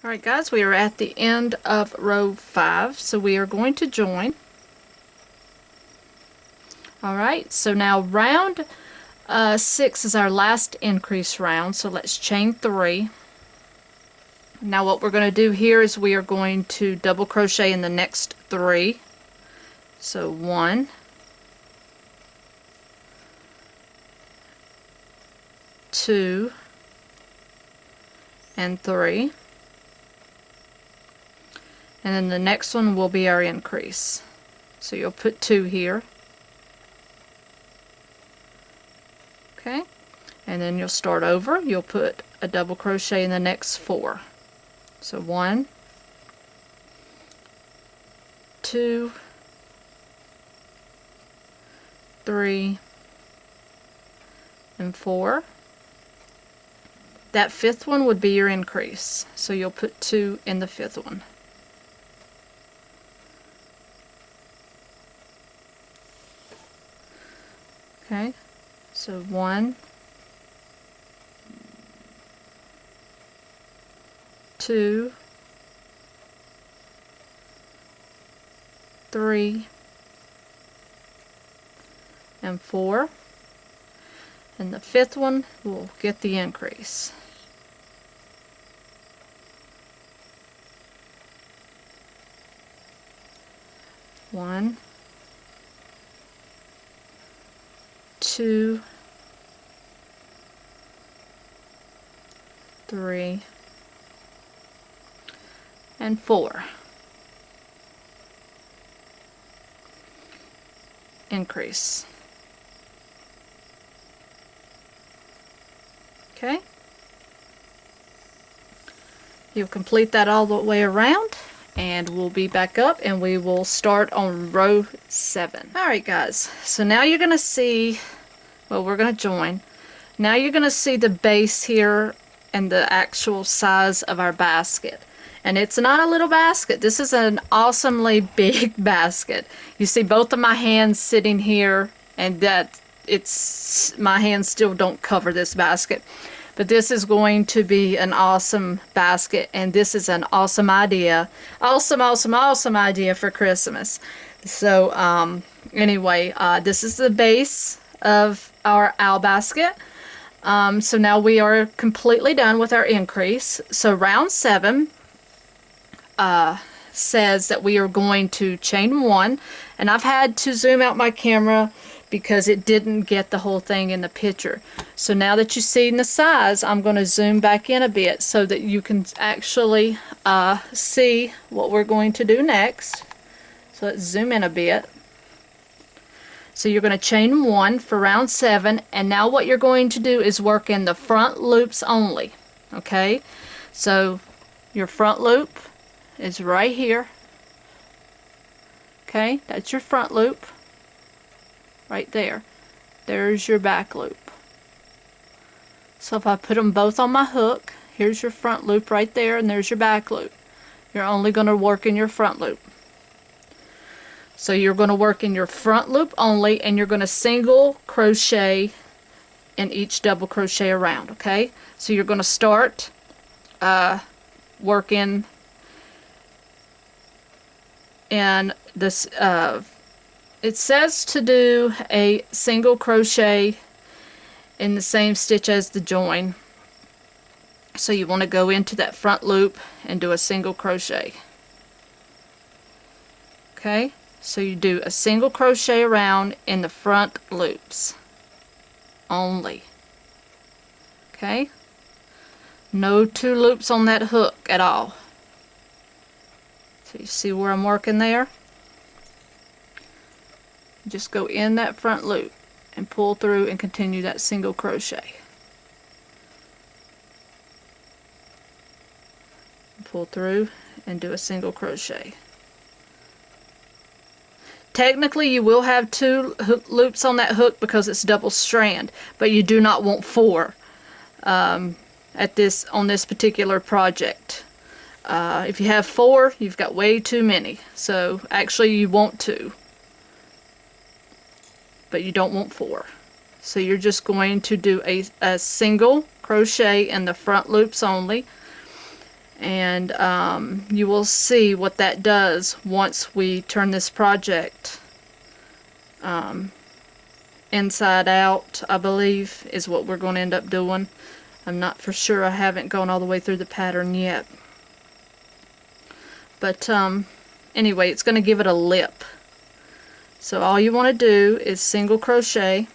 Alright guys, we are at the end of row 5, so we are going to join. Alright, so now round 6 is our last increase round, so let's chain 3. Now what we're going to do here is we are going to double crochet in the next 3. So 1, 2, and 3. And then the next one will be our increase. So you'll put 2 here. Okay, and then you'll start over. You'll put a double crochet in the next 4. So 1, 2, 3, and 4. That 5th one would be your increase. So you'll put 2 in the 5th one. Okay, so 1, 2, 3, and 4. And the 5th one will get the increase. One, 2, 3, and 4. Increase. Okay. You'll complete that all the way around, and we'll be back up and we will start on row 7. Alright guys, so now you're going to see, well, we're going to join. Now you're going to see the base here and the actual size of our basket. And it's not a little basket. This is an awesomely big basket. You see both of my hands sitting here, and that my hands still don't cover this basket. But this is going to be an awesome basket, and this is an awesome idea. Awesome idea for Christmas. So anyway, this is the base of our owl basket. So now we are completely done with our increase. So round 7 says that we are going to chain 1, and I've had to zoom out my camera because it didn't get the whole thing in the picture. So now that you've seen the size, I'm going to zoom back in a bit so that you can actually see what we're going to do next. So let's zoom in a bit. So you're going to chain 1 for round 7, and now what you're going to do is work in the front loops only. Okay, so your front loop is right here. Okay, that's your front loop right there. There's your back loop. So if I put them both on my hook, here's your front loop right there, and there's your back loop. You're only going to work in your front loop. So you're going to work in your front loop only, and you're going to single crochet in each double crochet around. Okay, so you're going to start working in this. It says to do a single crochet in the same stitch as the join. So you want to go into that front loop and do a single crochet. Okay, so you do a single crochet around in the front loops only. Okay, no 2 loops on that hook at all. So you see where I'm working there? Just go in that front loop and pull through and continue that single crochet. Pull through and do a single crochet. Technically you will have 2 loops on that hook because it's double strand, but you do not want 4 on this particular project. If you have 4, you've got way too many. So actually you want 2, but you don't want 4. So you're just going to do a single crochet in the front loops only, And you will see what that does once we turn this project inside out, I believe, is what we're going to end up doing. I'm not for sure. I haven't gone all the way through the pattern yet. But anyway, it's going to give it a lip. So all you want to do is single crochet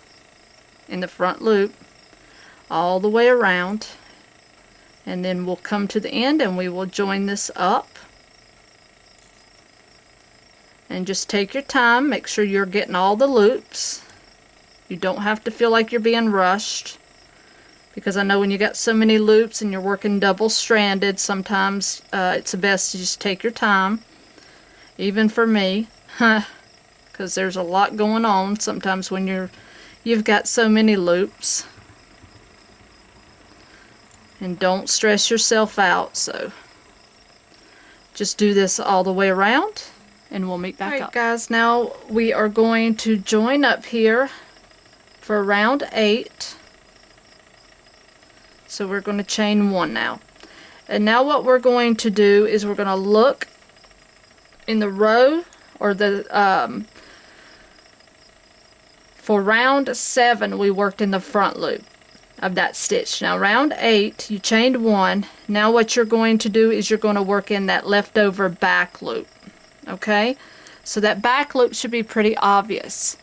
in the front loop all the way around, and then we'll come to the end and we will join this up. And just take your time, make sure you're getting all the loops. You don't have to feel like you're being rushed, because I know when you got so many loops and you're working double-stranded, sometimes it's best to just take your time. Even for me, because there's a lot going on sometimes when you've got so many loops. And don't stress yourself out, so just do this all the way around and we'll meet back up. Guys, now we are going to join up here for round 8. So we're going to chain 1 now. And now what we're going to do is we're going to look in the row, or the for round 7 we worked in the front loop of that stitch. Now round 8 you chained 1. Now what you're going to do is you're going to work in that leftover back loop. Okay, so that back loop should be pretty obvious.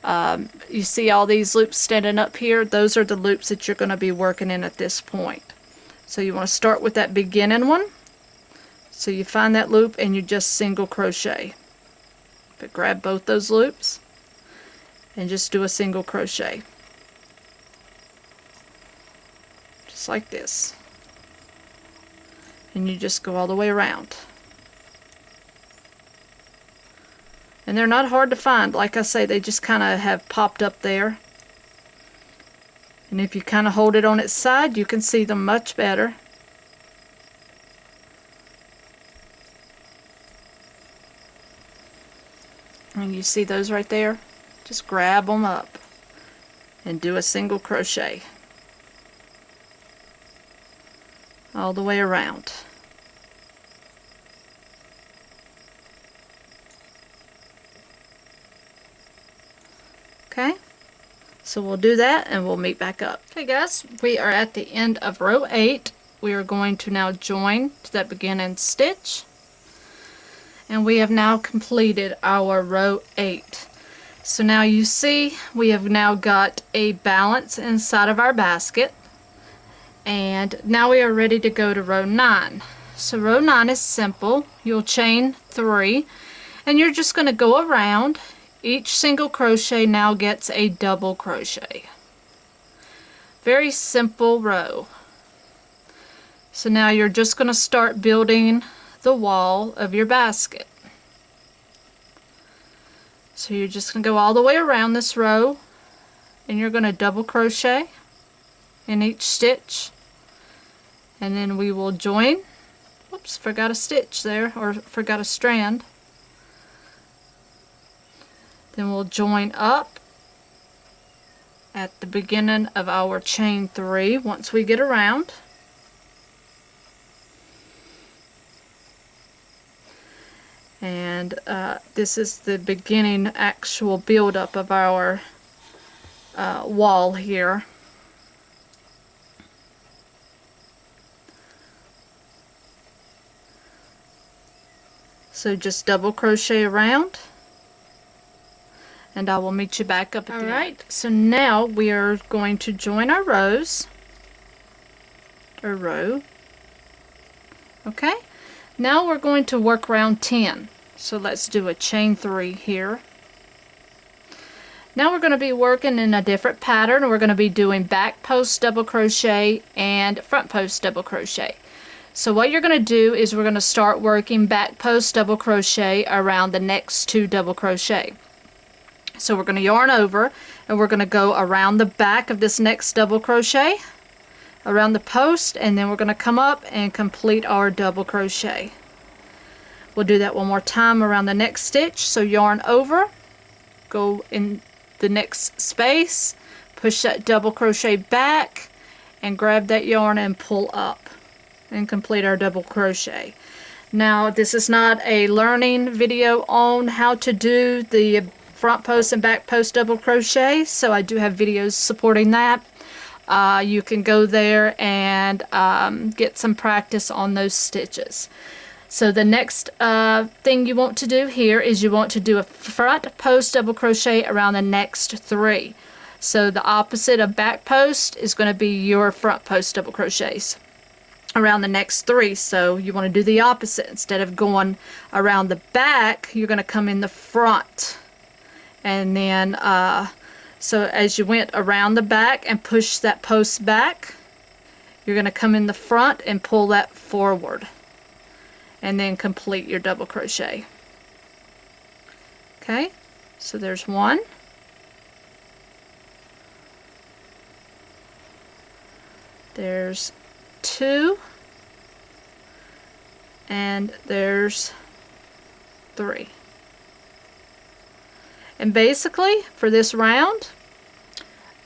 You see all these loops standing up here? Those are the loops that you're going to be working in at this point. So you want to start with that beginning one. So you find that loop and you just single crochet. But grab both those loops and just do a single crochet. Just like this. And you just go all the way around. And they're not hard to find. Like I say, they just kind of have popped up there. And if you kind of hold it on its side, you can see them much better. And you see those right there? Just grab them up and do a single crochet all the way around. Okay, so we'll do that and we'll meet back up. Okay guys, we are at the end of row 8. We are going to now join to that beginning stitch. And we have now completed our row 8. So now you see we have now got a balance inside of our basket. And now we are ready to go to row 9. So row 9 is simple. You'll chain 3 and you're just going to go around. Each single crochet now gets a double crochet. Very simple row. So now you're just going to start building the wall of your basket. So you're just going to go all the way around this row and you're going to double crochet in each stitch, and then we will join. Oops, forgot a stitch there, or forgot a strand. Then we'll join up at the beginning of our chain 3 once we get around. And this is the beginning actual build-up of our wall here. So just double crochet around and I will meet you back up at the end. Alright, so now we are going to join our rows, or row. Okay, now we're going to work round 10. So let's do a chain 3 here. Now we're going to be working in a different pattern. We're going to be doing back post double crochet and front post double crochet. So what you're going to do is we're going to start working back post double crochet around the next 2 double crochet. So we're going to yarn over and we're going to go around the back of this next double crochet, around the post, and then we're going to come up and complete our double crochet. We'll do that one more time around the next stitch. So yarn over, go in the next space, push that double crochet back and grab that yarn and pull up. and complete our double crochet. Now this is not a learning video on how to do the front post and back post double crochet, so I do have videos supporting that. You can go there and get some practice on those stitches. So the next thing you want to do here is you want to do a front post double crochet around the next 3. So the opposite of back post is going to be your front post double crochets around the next 3. So you want to do the opposite. Instead of going around the back, you're going to come in the front. And then so as you went around the back and push that post back, you're going to come in the front and pull that forward, and then complete your double crochet. Okay, so there's 1, there's 2, and there's 3. And basically for this round,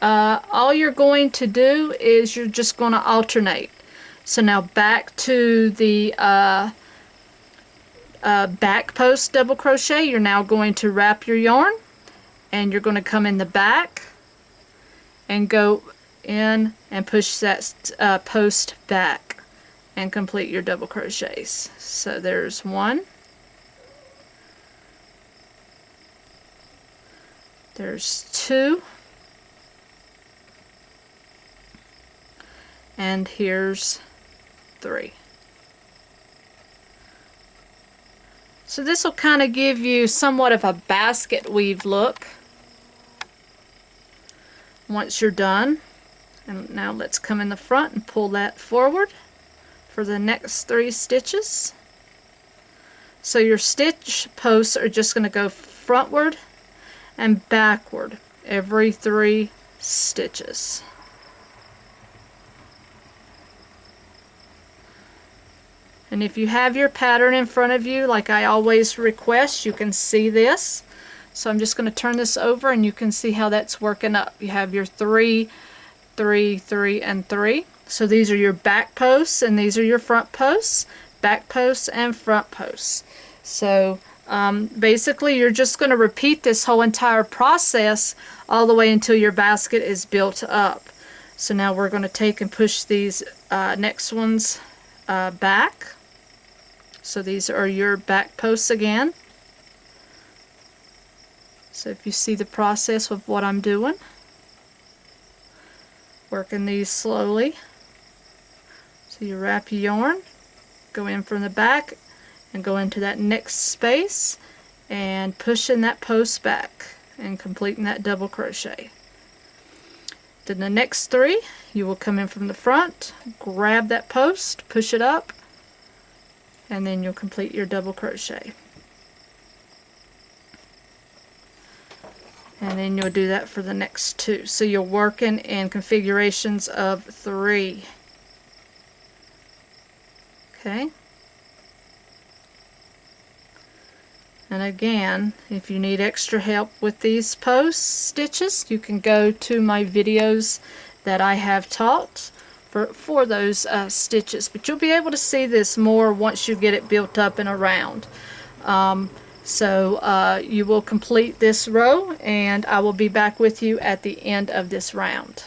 all you're going to do is you're just going to alternate. So now back to the back post double crochet, you're now going to wrap your yarn, and you're going to come in the back and go in and push that post back and complete your double crochets. So there's 1, there's 2, and here's 3. So this will kind of give you somewhat of a basket weave look once you're done. And now let's come in the front and pull that forward for the next 3 stitches. So your stitch posts are just going to go frontward and backward every 3 stitches. And if you have your pattern in front of you, like I always request, you can see this. So I'm just going to turn this over and you can see how that's working up. You have your 3, 3, 3, and 3. So these are your back posts and these are your front posts. Back posts and front posts. So basically you're just going to repeat this whole entire process all the way until your basket is built up. So now we're going to take and push these next ones back. So these are your back posts again. So if you see the process of what I'm doing, working these slowly. So you wrap your yarn, go in from the back, and go into that next space, and pushing that post back, and completing that double crochet. Then the next 3, you will come in from the front, grab that post, push it up, and then you'll complete your double crochet. And then you'll do that for the next 2. So you're working in configurations of 3. Okay. And again, if you need extra help with these post stitches, you can go to my videos that I have taught for those stitches. But you'll be able to see this more once you get it built up and around. So you will complete this row, and I will be back with you at the end of this round.